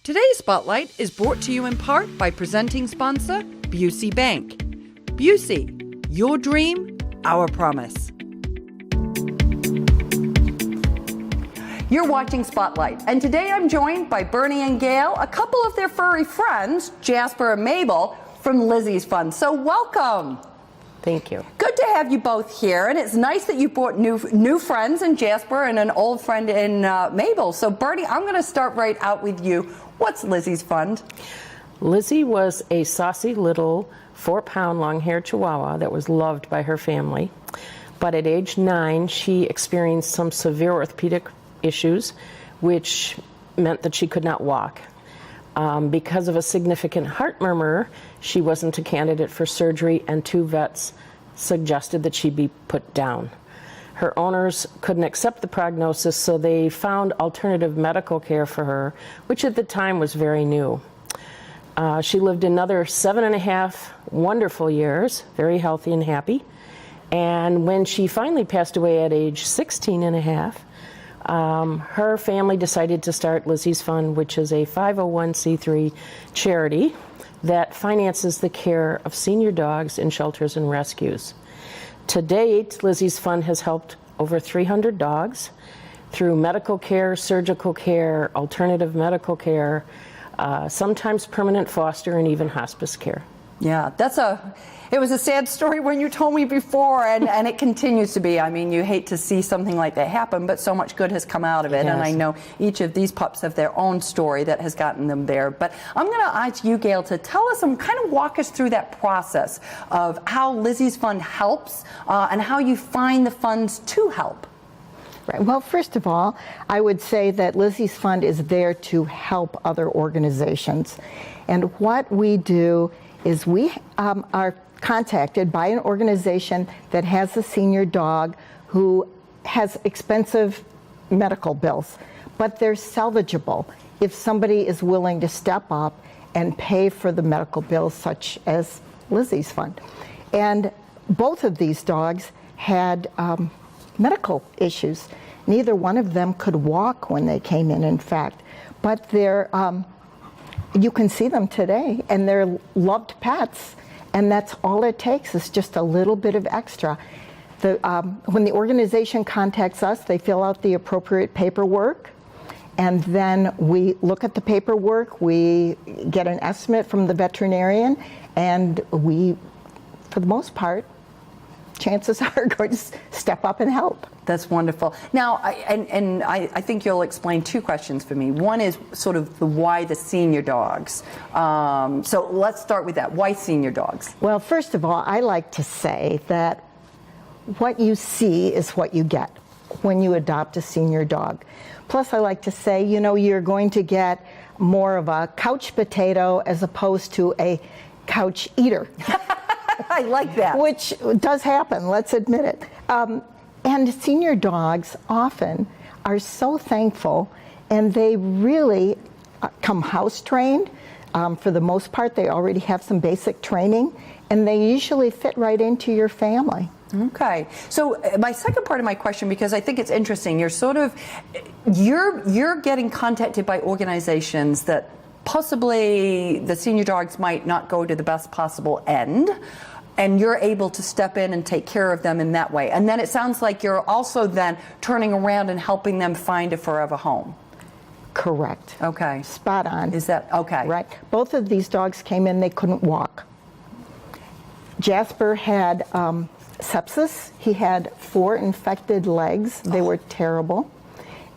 Today's Spotlight is brought to you in part by presenting sponsor, Busey Bank. Busey, your dream, our promise. You're watching Spotlight, and today I'm joined by Bernie and Gail, a couple of their furry friends, Jasper and Mabel, from Lizzy's Fun. So welcome. Thank you. Good to have you both here, and it's nice that you brought new friends in Jasper and an old friend in Mabel. So Bernie, I'm going to start right out with you. What's Lizzy's Fun? Lizzy was a saucy little 4-pound long-haired Chihuahua that was loved by her family. But at age 9, she experienced some severe orthopedic issues, which meant that she could not walk. Because of a significant heart murmur, she wasn't a candidate for surgery, and 2 vets suggested that she be put down. Her owners couldn't accept the prognosis, so they found alternative medical care for her, which at the time was very new. She lived another 7.5 wonderful years, very healthy and happy. And when she finally passed away at age 16.5, her family decided to start Lizzy's Fund, which is a 501c3 charity that finances the care of senior dogs in shelters and rescues. To date, Lizzy's Fund has helped over 300 dogs through medical care, surgical care, alternative medical care, sometimes permanent foster, and even hospice care. Yeah, it was a sad story when you told me before, and it continues to be. I mean, you hate to see something like that happen, but so much good has come out of it. Yes. And I know each of these pups have their own story that has gotten them there. But I'm going to ask you, Gail, to tell us and kind of walk us through that process of how Lizzy's Fund helps and how you find the funds to help. Right. Well, first of all, I would say that Lizzy's Fund is there to help other organizations. And what we do is we are contacted by an organization that has a senior dog who has expensive medical bills, but they're salvageable if somebody is willing to step up and pay for the medical bills, such as Lizzy's Fund. And both of these dogs had medical issues. Neither one of them could walk when they came in fact, but they're you can see them today, and they're loved pets, and that's all it takes is just a little bit of extra. When the organization contacts us, they fill out the appropriate paperwork, and then we look at the paperwork, we get an estimate from the veterinarian, and we, for the most part, chances are going to step up and help. That's wonderful. Now, I think you'll explain 2 questions for me. One is sort of the why the senior dogs. So let's start with that. Why senior dogs? Well, first of all, I like to say that what you see is what you get when you adopt a senior dog. Plus, I like to say, you know, you're going to get more of a couch potato as opposed to a couch eater. I like that. Which does happen, let's admit it. And senior dogs often are so thankful, and they really come house trained. For the most part, they already have some basic training, and they usually fit right into your family. Okay. So my second part of my question, because I think it's interesting, you're getting contacted by organizations that possibly the senior dogs might not go to the best possible end, and you're able to step in and take care of them in that way. And then it sounds like you're also then turning around and helping them find a forever home. Correct. Okay. Spot on. Is that okay? Right. Both of these dogs came in, they couldn't walk. Jasper had sepsis. He had 4 infected legs. They were terrible.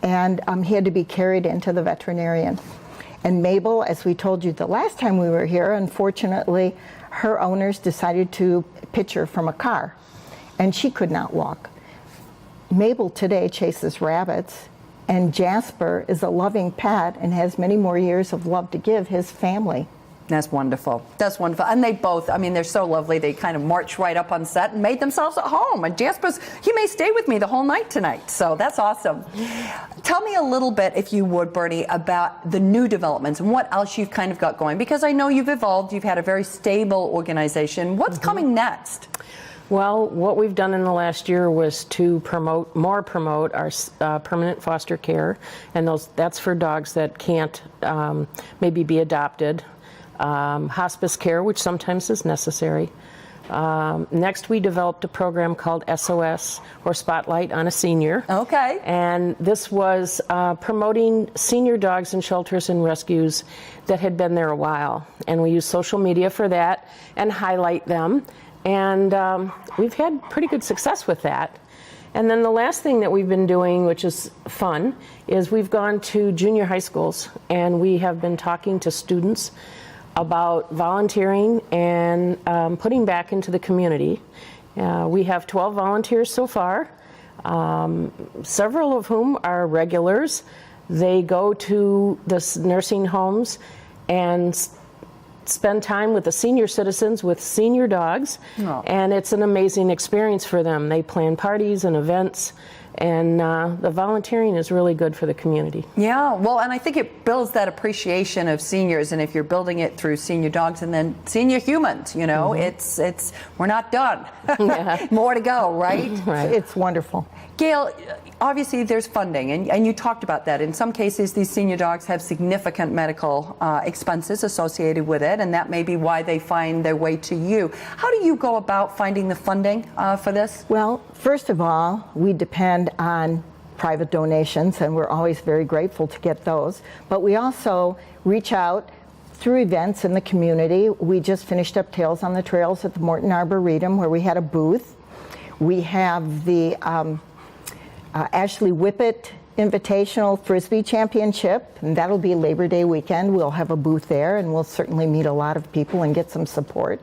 And he had to be carried into the veterinarian. And Mabel, as we told you the last time we were here, unfortunately, her owners decided to pitch her from a car, and she could not walk. Mabel today chases rabbits, and Jasper is a loving pet and has many more years of love to give his family. That's wonderful. That's wonderful. And they both, I mean, they're so lovely. They kind of marched right up on set and made themselves at home. And Jasper's, he may stay with me the whole night tonight. So that's awesome. Tell me a little bit, if you would, Bernie, about the new developments and what else you've kind of got going. Because I know you've evolved. You've had a very stable organization. What's coming next? Well, what we've done in the last year was to promote our permanent foster care, and that's for dogs that can't maybe be adopted. Hospice care, which sometimes is necessary. Next, we developed a program called SOS, or Spotlight on a Senior. Okay. And this was promoting senior dogs in shelters and rescues that had been there a while. And we use social media for that and highlight them. And we've had pretty good success with that. And then the last thing that we've been doing, which is fun, is we've gone to junior high schools and we have been talking to students about volunteering and putting back into the community. We have 12 volunteers so far, several of whom are regulars. They go to the nursing homes and spend time with the senior citizens with senior dogs, and it's an amazing experience for them. They plan parties and events, and the volunteering is really good for the community. Yeah, well, and I think it builds that appreciation of seniors, and if you're building it through senior dogs and then senior humans, you know, it's we're not done. Yeah. More to go, right? Right. It's wonderful. Gail, obviously there's funding, and you talked about that. In some cases, these senior dogs have significant medical expenses associated with it, and that may be why they find their way to you. How do you go about finding the funding for this? Well, first of all, we depend on private donations, and we're always very grateful to get those. But we also reach out through events in the community. We just finished up Tales on the Trails at the Morton Arboretum, where we had a booth. We have the Ashley Whippet Invitational Frisbee Championship, and that'll be Labor Day weekend. We'll have a booth there, and we'll certainly meet a lot of people and get some support.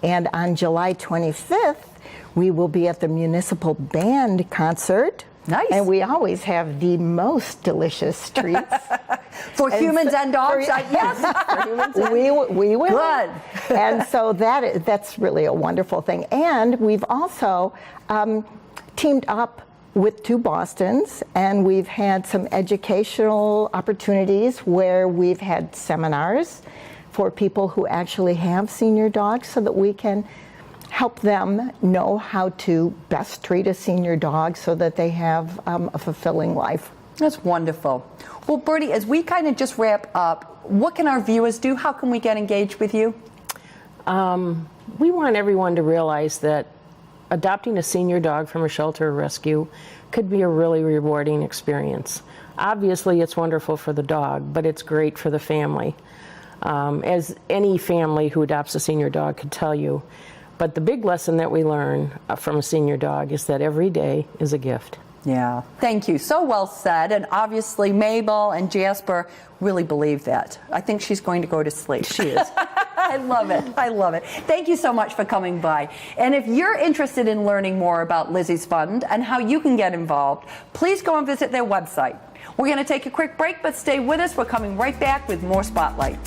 And on July 25th, we will be at the Municipal Band concert. Nice. And we always have the most delicious treats. For humans and dogs, yes. For humans and We will. Good. And so that's really a wonderful thing. And we've also teamed up with two Bostons, and we've had some educational opportunities where we've had seminars for people who actually have senior dogs so that we can help them know how to best treat a senior dog so that they have a fulfilling life. That's wonderful. Well, Bertie, as we kind of just wrap up, what can our viewers do? How can we get engaged with you? We want everyone to realize that adopting a senior dog from a shelter or rescue could be a really rewarding experience. Obviously, it's wonderful for the dog, but it's great for the family, as any family who adopts a senior dog could tell you. But the big lesson that we learn from a senior dog is that every day is a gift. Yeah. Thank you. So well said. And obviously, Mabel and Jasper really believe that. I think she's going to go to sleep. She is. I love it. I love it. Thank you so much for coming by. And if you're interested in learning more about Lizzy's Fund and how you can get involved, please go and visit their website. We're going to take a quick break, but stay with us. We're coming right back with more Spotlight.